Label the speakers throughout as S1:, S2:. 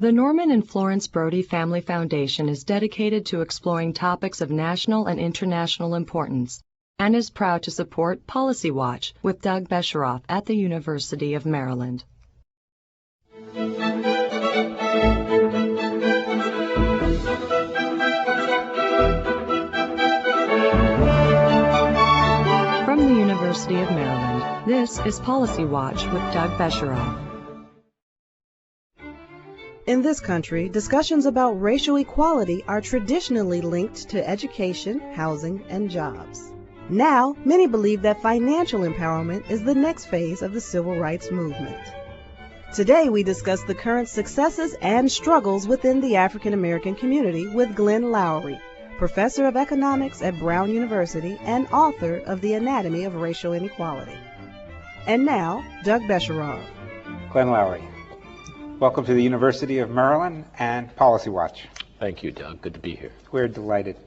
S1: The Norman and Florence Brody Family Foundation is dedicated to exploring topics of national and international importance and is proud to support Policy Watch with Doug Besheroff at the University of Maryland. From the University of Maryland, this is Policy Watch with Doug Besheroff.
S2: In this country, discussions about racial equality are traditionally linked to education, housing, and jobs. Now, many believe that financial empowerment is the next phase of the civil rights movement. Today, we discuss the current successes and struggles within the African American community with Glenn Loury, Professor of Economics at Brown University and author of The Anatomy of Racial Inequality. And now, Doug Besheroff.
S3: Glenn Loury, welcome to the University of Maryland and Policy Watch.
S4: Thank you, Doug. Good to be here.
S3: We're delighted.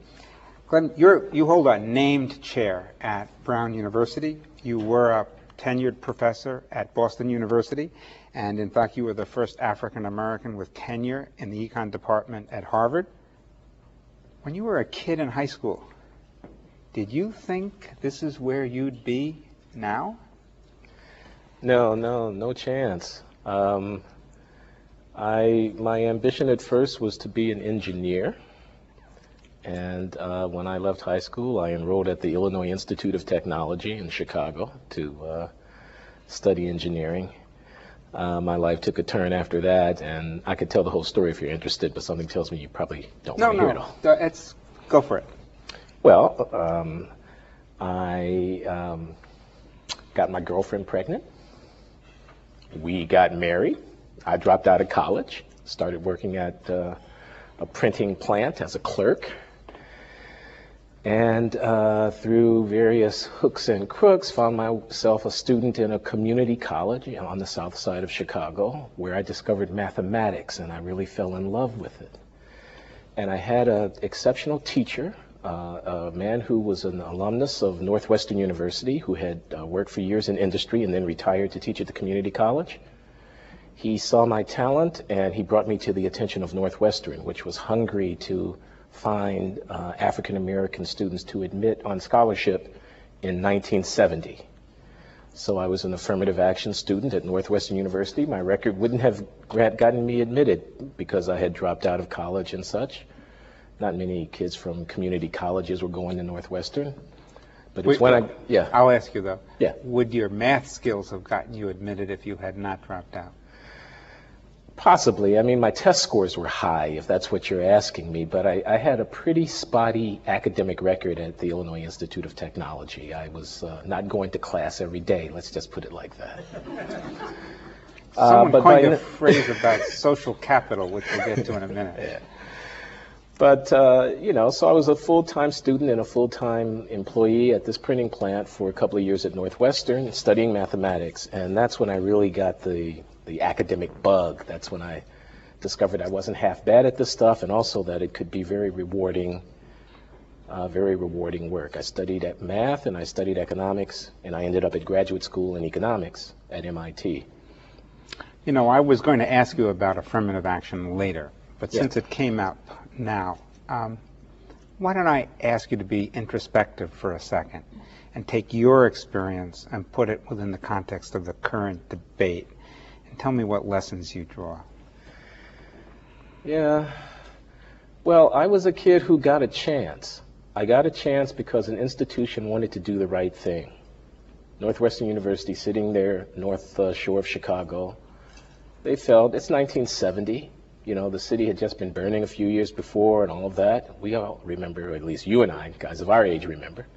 S3: Glenn, you hold a named chair at Brown University. You were a tenured professor at Boston University, and in fact, you were the first African American with tenure in the econ department at Harvard. When you were a kid in high school, did you think this is where you'd be now?
S4: No chance. My ambition at first was to be an engineer, and when I left high school, I enrolled at the Illinois Institute of Technology in Chicago to study engineering. My life took a turn after that, and I could tell the whole story if you're interested, but something tells me you probably don't want to hear it all.
S3: Let's go for it.
S4: Well, I got my girlfriend pregnant. We got married. I dropped out of college, started working at a printing plant as a clerk, and through various hooks and crooks found myself a student in a community college on the south side of Chicago, where I discovered mathematics, and I really fell in love with it. And I had an exceptional teacher, a man who was an alumnus of Northwestern University, who had worked for years in industry and then retired to teach at the community college. He saw my talent, and he brought me to the attention of Northwestern, which was hungry to find African American students to admit on scholarship in 1970. So I was an affirmative action student at Northwestern University. My record wouldn't have gotten me admitted because I had dropped out of college and such. Not many kids from community colleges were going to Northwestern. But it's when
S3: I'll ask you though.
S4: Yeah.
S3: Would your math skills have gotten you admitted if you had not dropped out?
S4: Possibly. I mean, my test scores were high, if that's what you're asking me, but I had a pretty spotty academic record at the Illinois Institute of Technology. I was not going to class every day, let's just put it like that.
S3: Someone coined a phrase about social capital, which we'll get to in a minute.
S4: Yeah. But, so I was a full-time student and a full-time employee at this printing plant for a couple of years at Northwestern, studying mathematics, and that's when I really got the academic bug. That's when I discovered I wasn't half bad at this stuff, and also that it could be very rewarding work. I studied at math and I studied economics, and I ended up at graduate school in economics at MIT.
S3: You know, I was going to ask you about affirmative action later, but since it came out now, why don't I ask you to be introspective for a second and take your experience and put it within the context of the current debate. Tell me what lessons you draw.
S4: Yeah. Well, I was a kid who got a chance. I got a chance because an institution wanted to do the right thing. Northwestern University, sitting there, north shore of Chicago, they felt, it's 1970, the city had just been burning a few years before and all of that. We all remember, or at least you and I, guys of our age, remember.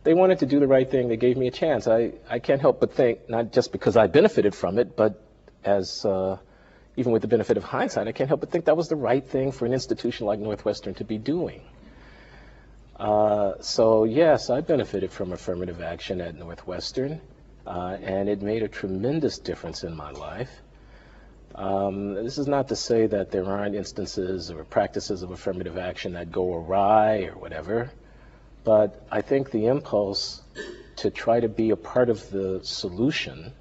S4: They wanted to do the right thing. They gave me a chance. I can't help but think, not just because I benefited from it, but as even with the benefit of hindsight, I can't help but think that was the right thing for an institution like Northwestern to be doing. So yes, I benefited from affirmative action at Northwestern, and it made a tremendous difference in my life. This is not to say that there aren't instances or practices of affirmative action that go awry or whatever, but I think the impulse to try to be a part of the solution,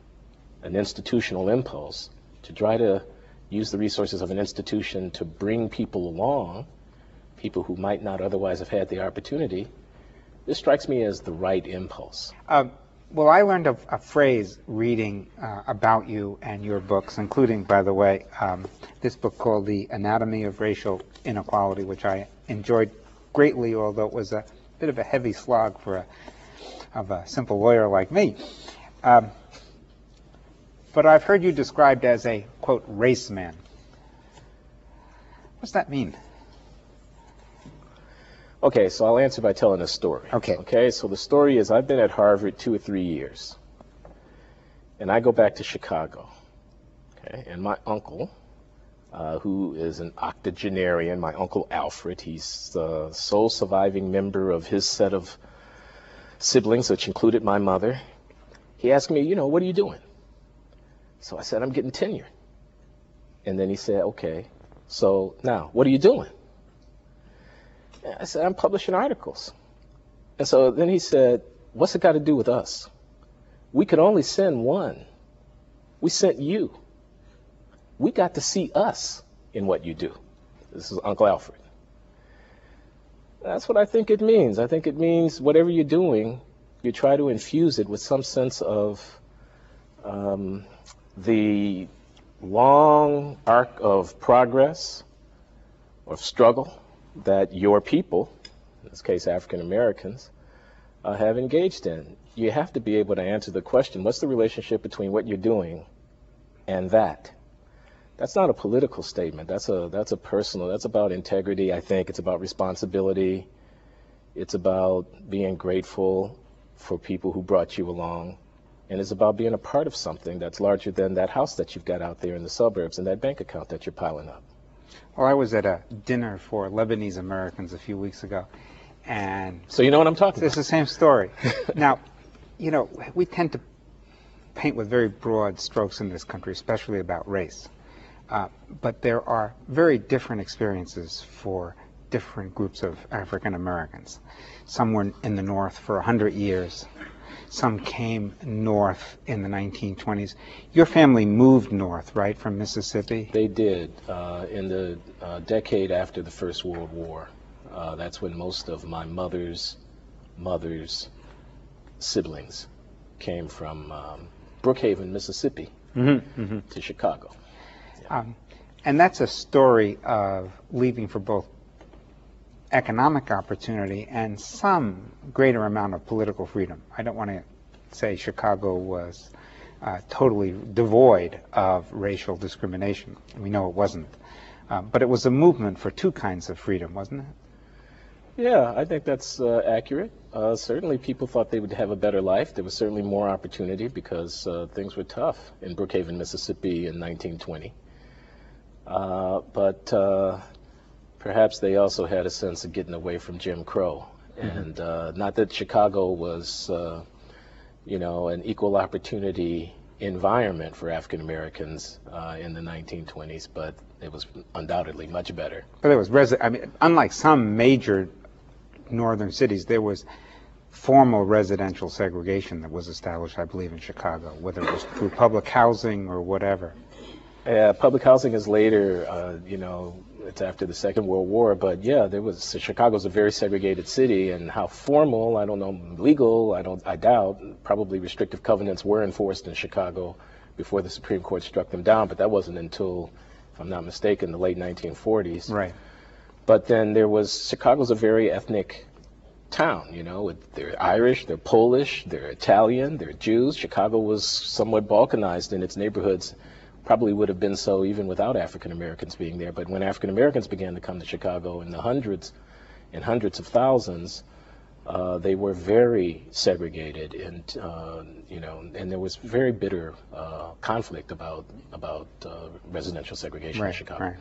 S4: an institutional impulse, to try to use the resources of an institution to bring people along, people who might not otherwise have had the opportunity, this strikes me as the right impulse.
S3: Well, I learned a phrase reading about you and your books, including, by the way, this book called The Anatomy of Racial Inequality, which I enjoyed greatly, although it was a bit of a heavy slog for a simple lawyer like me. But I've heard you described as a, quote, race man. What's that mean?
S4: Okay, so I'll answer by telling a story. Okay, so the story is I've been at Harvard 2 or 3 years, and I go back to Chicago, okay, and my uncle, who is an octogenarian, my Uncle Alfred, he's the sole surviving member of his set of siblings, which included my mother. He asked me, what are you doing? So I said, I'm getting tenure. And then he said, okay, so now, what are you doing? I said, I'm publishing articles. And so then he said, what's it got to do with us? We could only send one. We sent you. We got to see us in what you do. This is Uncle Alfred. That's what I think it means. I think it means whatever you're doing, you try to infuse it with some sense of the long arc of progress, of struggle, that your people, in this case African Americans, have engaged in. You have to be able to answer the question, what's the relationship between what you're doing and that? That's not a political statement. That's a personal, that's about integrity, I think. It's about responsibility. It's about being grateful for people who brought you along. And it's about being a part of something that's larger than that house that you've got out there in the suburbs and that bank account that you're piling up.
S3: Well, I was at a dinner for Lebanese Americans a few weeks ago, and
S4: so you know what I'm talking about.
S3: It's the same story. Now, we tend to paint with very broad strokes in this country, especially about race. But there are very different experiences for different groups of African Americans. Some were in the North for 100 years. Some came north in the 1920s. Your family moved north, right, from Mississippi?
S4: They did. In the decade after the First World War, that's when most of my mother's siblings came from Brookhaven, Mississippi, to Chicago. Yeah.
S3: And that's a story of leaving for both economic opportunity and some greater amount of political freedom. I don't want to say Chicago was totally devoid of racial discrimination. We know it wasn't. But it was a movement for two kinds of freedom, wasn't it?
S4: Yeah, I think that's accurate. Certainly people thought they would have a better life. There was certainly more opportunity because things were tough in Brookhaven, Mississippi in 1920. But perhaps they also had a sense of getting away from Jim Crow. And not that Chicago was, an equal opportunity environment for African Americans in the 1920s, but it was undoubtedly much better.
S3: But there was, unlike some major northern cities, there was formal residential segregation that was established, I believe, in Chicago, whether it was through public housing or whatever.
S4: Public housing is later, it's after the Second World War, but yeah, Chicago's a very segregated city, and how formal, I don't know, legal, I doubt, probably restrictive covenants were enforced in Chicago before the Supreme Court struck them down, but that wasn't until, if I'm not mistaken, the late 1940s.
S3: Right.
S4: But then Chicago's a very ethnic town, they're Irish, they're Polish, they're Italian, they're Jews. Chicago was somewhat balkanized in its neighborhoods. Probably would have been so even without African Americans being there. But when African Americans began to come to Chicago in the hundreds of thousands, they were very segregated, and there was very bitter conflict about residential segregation in Chicago.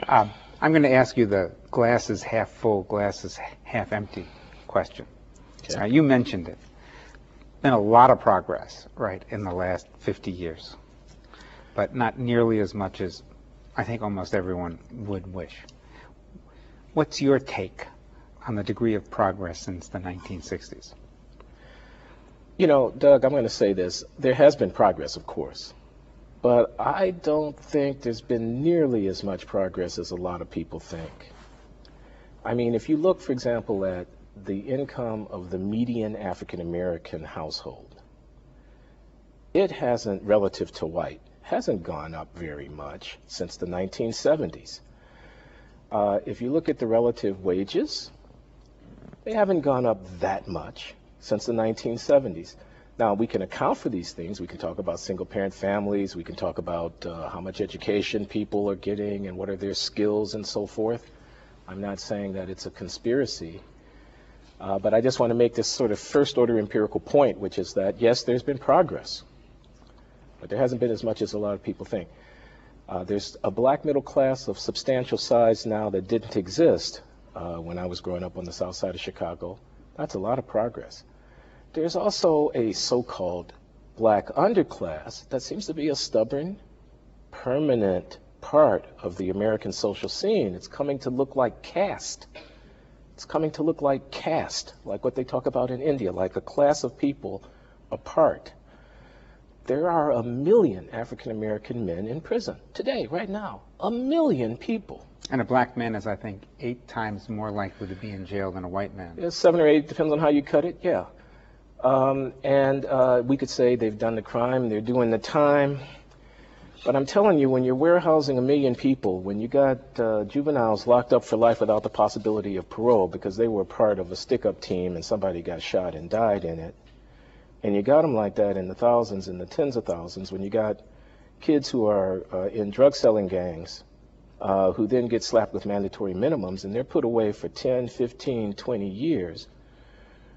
S3: Right. I'm going to ask you the glass is half full, glass is half empty question. Okay. Now, you mentioned it. Been a lot of progress, right, in the last 50 years. But not nearly as much as I think almost everyone would wish. What's your take on the degree of progress since the 1960s?
S4: Doug, I'm going to say this. There has been progress, of course. But I don't think there's been nearly as much progress as a lot of people think. I mean, if you look, for example, at the income of the median African American household, it hasn't, relative to white, hasn't gone up very much since the 1970s. If you look at the relative wages, they haven't gone up that much since the 1970s. Now, we can account for these things. We can talk about single-parent families. We can talk about how much education people are getting and what are their skills and so forth. I'm not saying that it's a conspiracy, but I just want to make this sort of first-order empirical point, which is that, yes, there's been progress, but there hasn't been as much as a lot of people think. There's a black middle class of substantial size now that didn't exist when I was growing up on the south side of Chicago. That's a lot of progress. There's also a so-called black underclass that seems to be a stubborn, permanent part of the American social scene. It's coming to look like caste. It's coming to look like caste, like what they talk about in India, like a class of people apart. There are 1 million African American men in prison today, right now. 1 million people.
S3: And a black man is, I think, 8 times more likely to be in jail than a white man.
S4: Yeah, 7 or 8, depends on how you cut it, yeah. We could say they've done the crime, they're doing the time. But I'm telling you, when you're warehousing 1 million people, when you got juveniles locked up for life without the possibility of parole because they were part of a stick-up team and somebody got shot and died in it, and you got them like that in the thousands and the tens of thousands, when you got kids who are in drug-selling gangs who then get slapped with mandatory minimums and they're put away for 10, 15, 20 years,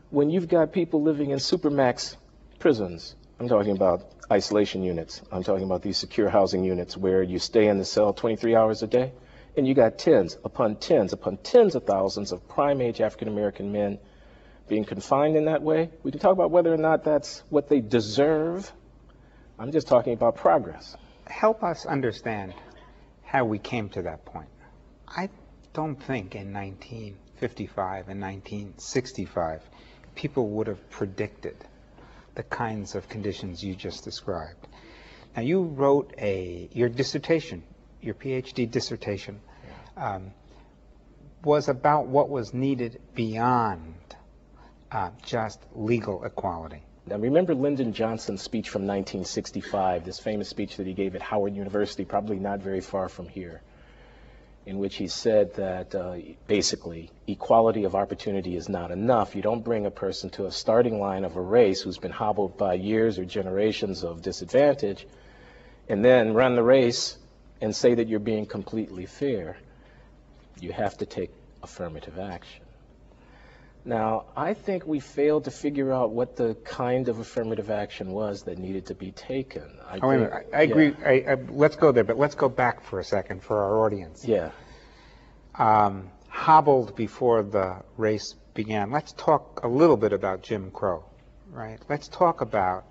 S4: when you've got people living in supermax prisons, I'm talking about isolation units, I'm talking about these secure housing units where you stay in the cell 23 hours a day, and you got tens upon tens of thousands of prime-age African-American men being confined in that way. We can talk about whether or not that's what they deserve. I'm just talking about progress.
S3: Help us understand how we came to that point. I don't think in 1955 and 1965 people would have predicted the kinds of conditions you just described. Now, you wrote your dissertation, your PhD dissertation, was about what was needed beyond just legal equality.
S4: Now, remember Lyndon Johnson's speech from 1965, this famous speech that he gave at Howard University, probably not very far from here, in which he said that basically equality of opportunity is not enough. You don't bring a person to a starting line of a race who's been hobbled by years or generations of disadvantage and then run the race and say that you're being completely fair. You have to take affirmative action. Now, I think we failed to figure out what the kind of affirmative action was that needed to be taken.
S3: I agree. Let's go there, but let's go back for a second for our audience.
S4: Yeah.
S3: Hobbled before the race began. Let's talk a little bit about Jim Crow, right? Let's talk about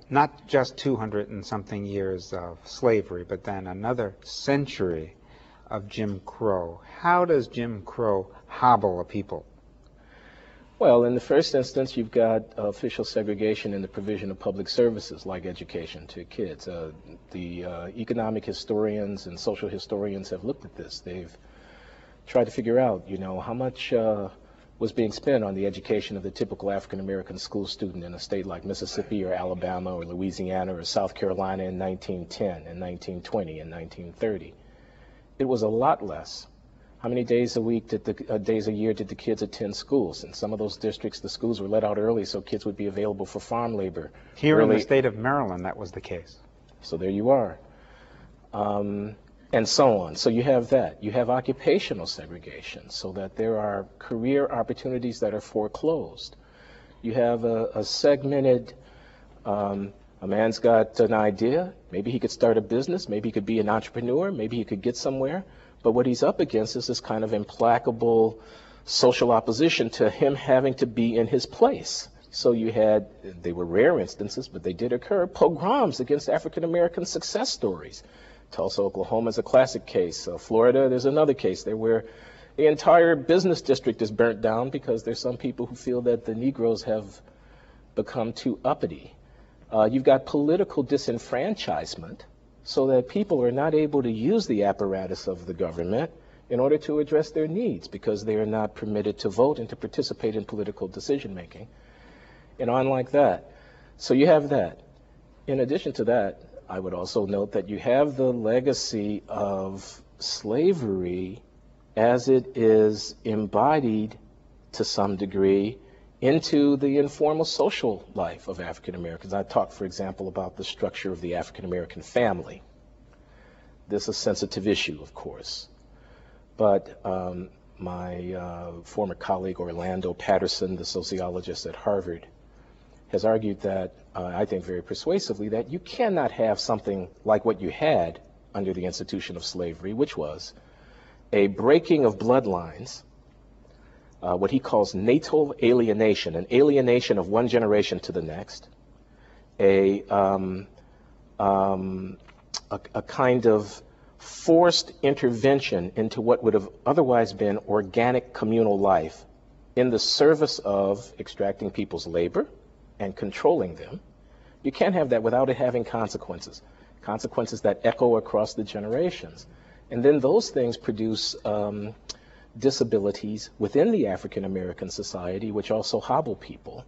S3: not just 200 and something years of slavery, but then another century of Jim Crow. How does Jim Crow hobble a people?
S4: Well, in the first instance, you've got official segregation in the provision of public services like education to kids. The economic historians and social historians have looked at this. They've tried to figure out, you know, how much was being spent on the education of the typical African-American school student in a state like Mississippi or Alabama or Louisiana or South Carolina in 1910 and 1920 and 1930. It was a lot less. How many days a week days a year did the kids attend schools? In some of those districts, the schools were let out early so kids would be available for farm labor.
S3: Here in the state of Maryland, that was the case.
S4: So there you are. And so on. So you have that. You have occupational segregation so that there are career opportunities that are foreclosed. You have a segmented, a man's got an idea, maybe he could start a business, maybe he could be an entrepreneur, maybe he could get somewhere. But what he's up against is this kind of implacable social opposition to him having to be in his place. So you had, they were rare instances, but they did occur, pogroms against African-American success stories. Tulsa, Oklahoma is a classic case. Florida, there's another case there where the entire business district is burnt down because there's some people who feel that the Negroes have become too uppity. You've got political disenfranchisement, so that people are not able to use the apparatus of the government in order to address their needs because they are not permitted to vote and to participate in political decision making, and on like that. So you have that. In addition to that, I would also note that you have the legacy of slavery as it is embodied to some degree into the informal social life of African Americans. I talked, for example, about the structure of the African American family. This is a sensitive issue, of course. But my former colleague, Orlando Patterson, the sociologist at Harvard, has argued that, I think very persuasively, that you cannot have something like what you had under the institution of slavery, which was a breaking of bloodlines, what he calls natal alienation, an alienation of one generation to the next, a kind of forced intervention into what would have otherwise been organic communal life in the service of extracting people's labor and controlling them. You can't have that without it having consequences, consequences that echo across the generations. And then those things produce disabilities within the African American society, which also hobble people,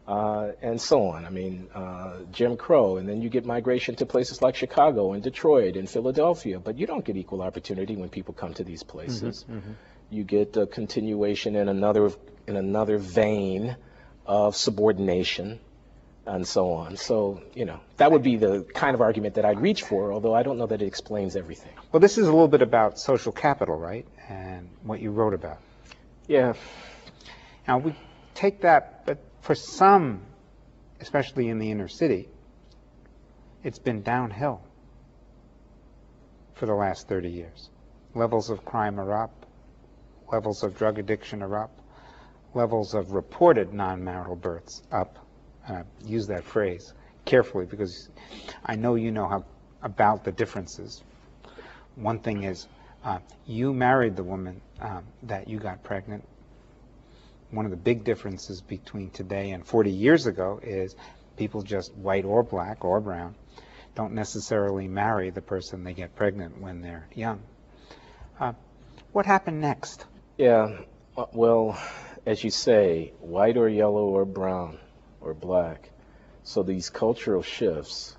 S4: and so on. I mean, Jim Crow, and then you get migration to places like Chicago and Detroit and Philadelphia, but you don't get equal opportunity when people come to these places. You get a continuation in another vein of subordination and so on. So, you know, that would be the kind of argument that I'd reach for, although I don't know that it explains everything.
S3: Well, this is a little bit about social capital, right? And what you wrote about.
S4: Yeah.
S3: Now, we take that, but for some, especially in the inner city, it's been downhill for the last 30 years. Levels of crime are up. Levels of drug addiction are up. Levels of reported non-marital births up. And I use that phrase carefully because I know you know how about the differences. One thing is, you married the woman that you got pregnant. One of the big differences between today and 40 years ago is people, just white or black or brown, don't necessarily marry the person they get pregnant when they're young. What happened next?
S4: Yeah, well, as you say, white or yellow or brown or black. So these cultural shifts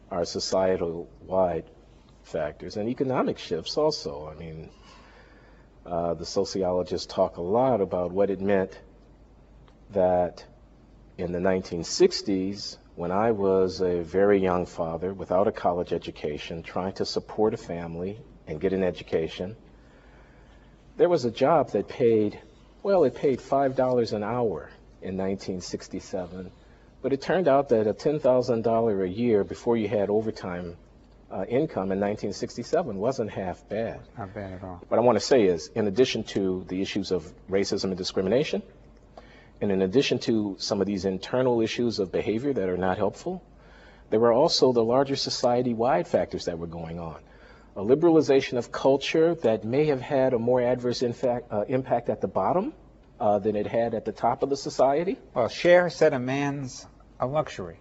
S4: are societal-wide factors, and economic shifts also. I mean, the sociologists talk a lot about what it meant that in the 1960s, when I was a very young father without a college education, trying to support a family and get an education, there was a job that paid, well, it paid $5 an hour in 1967, but it turned out that a $10,000 a year before you had overtime income in 1967 wasn't half bad.
S3: Not bad at all.
S4: What I want to say is, in addition to the issues of racism and discrimination, and in addition to some of these internal issues of behavior that are not helpful, there were also the larger society-wide factors that were going on. A liberalization of culture that may have had a more adverse impact at the bottom than it had at the top of the society.
S3: Well, Cher said a man's a luxury,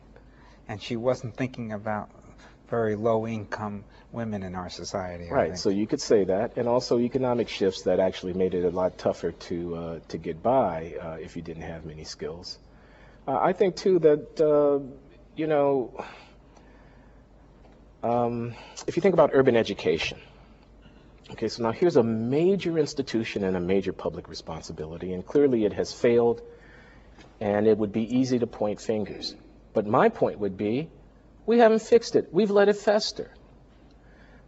S3: and she wasn't thinking about very low-income women in our society.
S4: Right, so you could say that, and also economic shifts that actually made it a lot tougher to get by if you didn't have many skills. I think, too, that, you know, if you think about urban education, okay, so now here's a major institution and a major public responsibility, and clearly it has failed, and it would be easy to point fingers. But my point would be, we haven't fixed it. We've let it fester.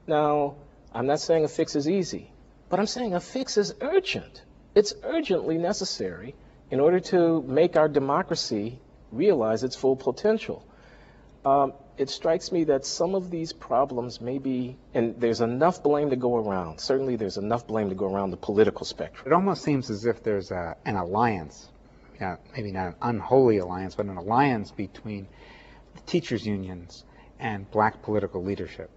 S4: Now, I'm not saying a fix is easy, but I'm saying a fix is urgent. It's urgently necessary in order to make our democracy realize its full potential. It strikes me that some of these problems may be, and there's enough blame to go around. Certainly there's enough blame to go around the political spectrum.
S3: It almost seems as if there's an alliance, maybe not an unholy alliance, but an alliance between the teachers' unions and black political leadership.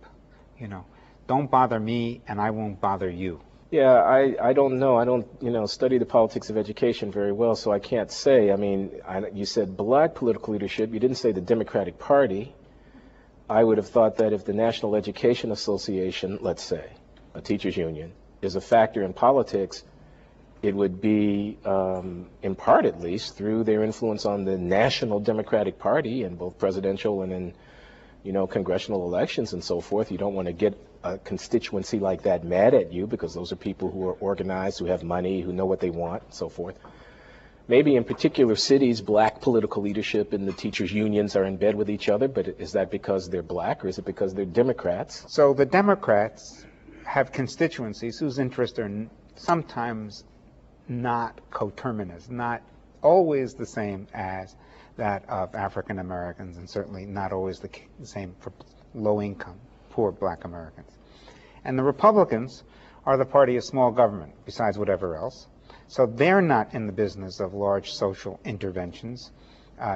S3: You know, don't bother me and I won't bother you.
S4: Yeah, I don't know. I don't, study the politics of education very well, so I can't say. I mean, you said black political leadership. You didn't say the Democratic Party. I would have thought that if the National Education Association, let's say, a teachers union, is a factor in politics, it would be, in part at least, through their influence on the National Democratic Party in both presidential and in, congressional elections and so forth. You don't want to get a constituency like that mad at you, because those are people who are organized, who have money, who know what they want, and so forth. Maybe in particular cities, black political leadership and the teachers' unions are in bed with each other, but is that because they're black, or is it because they're Democrats?
S3: So the Democrats have constituencies whose interests are sometimes not coterminous, not always the same as that of African Americans, and certainly not always the same for low-income, poor black Americans. And the Republicans are the party of small government, besides whatever else. So they're not in the business of large social interventions.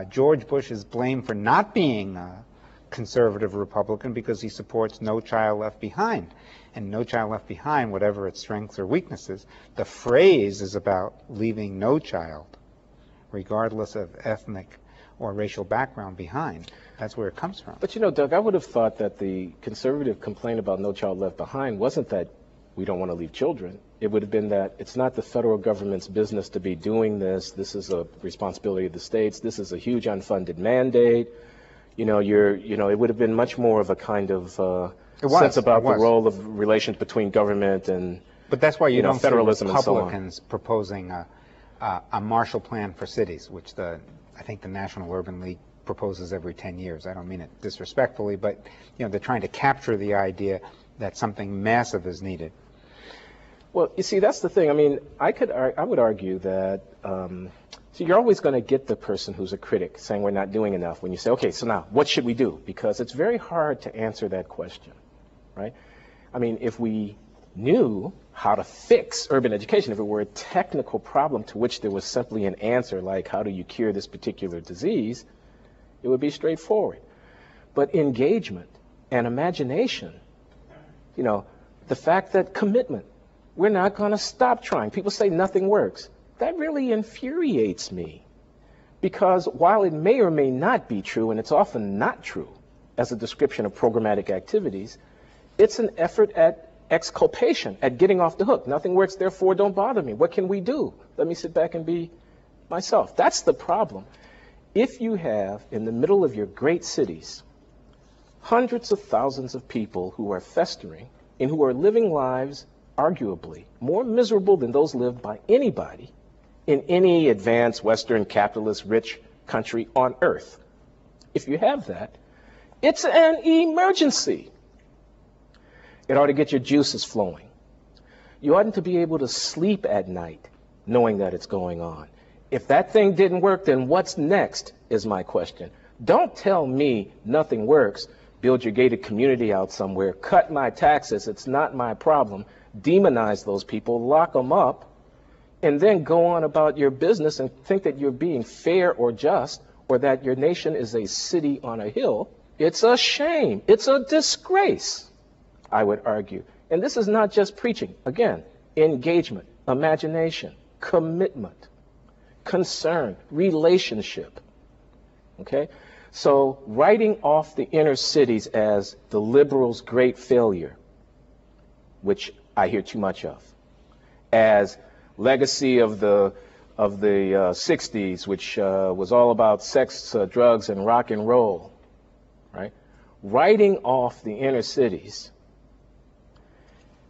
S3: George Bush is blamed for not being a conservative Republican because he supports No Child Left Behind. And No Child Left Behind, whatever its strengths or weaknesses, the phrase is about leaving no child, regardless of ethnic or racial background, behind. That's where it comes from.
S4: But Doug, I would have thought that the conservative complaint about No Child Left Behind wasn't that we don't want to leave children. It would have been that it's not the federal government's business to be doing this. This is a responsibility of the states. This is a huge unfunded mandate. It would have been much more of a kind of sense about the role of relations between government and
S3: But that's why you don't
S4: federalism
S3: see
S4: and so on.
S3: Republicans proposing a Marshall Plan for cities, which I think the National Urban League proposes every 10 years. I don't mean it disrespectfully, but they're trying to capture the idea that something massive is needed.
S4: Well, you see, that's the thing. I mean, I would argue that, so you're always going to get the person who's a critic saying we're not doing enough when you say, okay, so now what should we do? Because it's very hard to answer that question, right? I mean, if we knew how to fix urban education, if it were a technical problem to which there was simply an answer, like how do you cure this particular disease, it would be straightforward. But engagement and imagination, the fact that commitment, we're not going to stop trying. People say nothing works. That really infuriates me, because while it may or may not be true, and it's often not true as a description of programmatic activities, it's an effort at exculpation, at getting off the hook. Nothing works, therefore don't bother me. What can we do? Let me sit back and be myself. That's the problem. If you have, in the middle of your great cities, hundreds of thousands of people who are festering and who are living lives arguably more miserable than those lived by anybody in any advanced Western capitalist rich country on earth. If you have that, it's an emergency. It ought to get your juices flowing. You oughtn't to be able to sleep at night knowing that it's going on. If that thing didn't work, then what's next is my question. Don't tell me nothing works. Build your gated community out somewhere. Cut my taxes. It's not my problem. Demonize those people. Lock them up. And then go on about your business and think that you're being fair or just, or that your nation is a city on a hill. It's a shame. It's a disgrace, I would argue. And this is not just preaching. Again, engagement, imagination, commitment, concern, relationship. Okay? So writing off the inner cities as the liberals' great failure, which I hear too much of, as legacy of the 60s, which was all about sex, drugs, and rock and roll, right? Writing off the inner cities,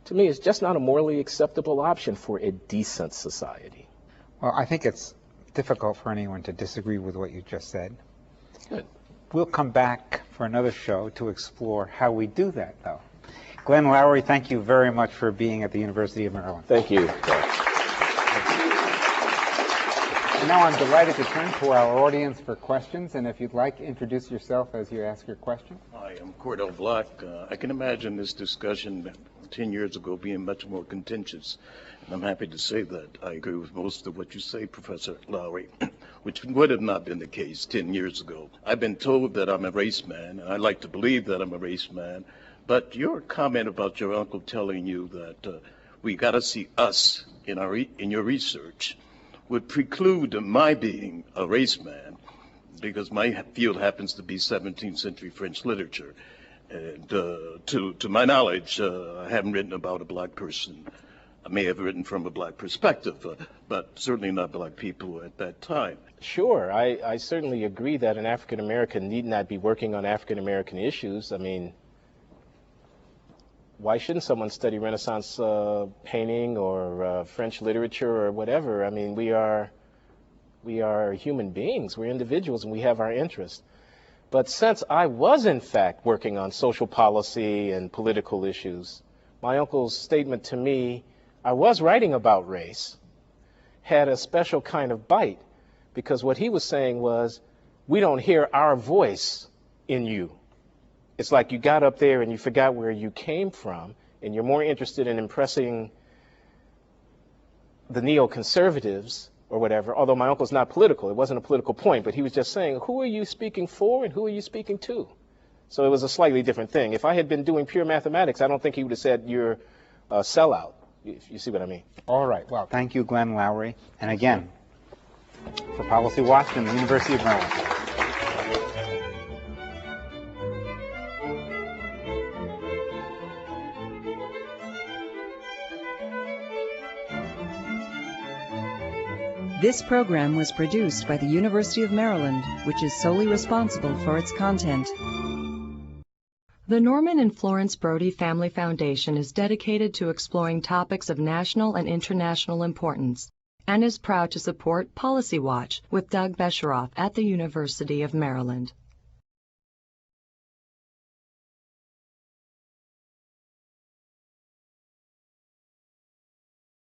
S4: to me, is just not a morally acceptable option for a decent society.
S3: Well, I think it's difficult for anyone to disagree with what you just said.
S4: Good.
S3: We'll come back for another show to explore how we do that, though. Glenn Loury, thank you very much for being at the University of Maryland.
S4: Thank you.
S3: And now I'm delighted to turn to our audience for questions, and if you'd like, introduce yourself as you ask your question.
S5: Hi, I'm Cordell Block. I can imagine this discussion 10 years ago being much more contentious, and I'm happy to say that I agree with most of what you say, Professor Loury, which would have not been the case 10 years ago. I've been told that I'm a race man, and I like to believe that I'm a race man, but your comment about your uncle telling you that we got to see us in your research would preclude my being a race man, because my field happens to be 17th century French literature. And to my knowledge, I haven't written about a black person. I may have written from a black perspective, but certainly not black people at that time.
S4: Sure, I certainly agree that an African American need not be working on African American issues. I mean, why shouldn't someone study Renaissance painting or French literature or whatever? I mean, we are human beings, we're individuals, and we have our interests. But since I was in fact working on social policy and political issues, my uncle's statement to me, I was writing about race, had a special kind of bite, because what he was saying was, we don't hear our voice in you. It's like you got up there and you forgot where you came from, and you're more interested in impressing the neoconservatives or whatever, although my uncle's not political. It wasn't a political point, but he was just saying, who are you speaking for and who are you speaking to? So it was a slightly different thing. If I had been doing pure mathematics, I don't think he would have said you're a sellout, if you see what I mean.
S3: All right. Well, thank you, Glenn Loury. And again, for Policy Watch from the University of Maryland.
S6: This program was produced by the University of Maryland, which is solely responsible for its content.
S1: The Norman and Florence Brody Family Foundation is dedicated to exploring topics of national and international importance and is proud to support Policy Watch with Doug Besheroff at the University of Maryland.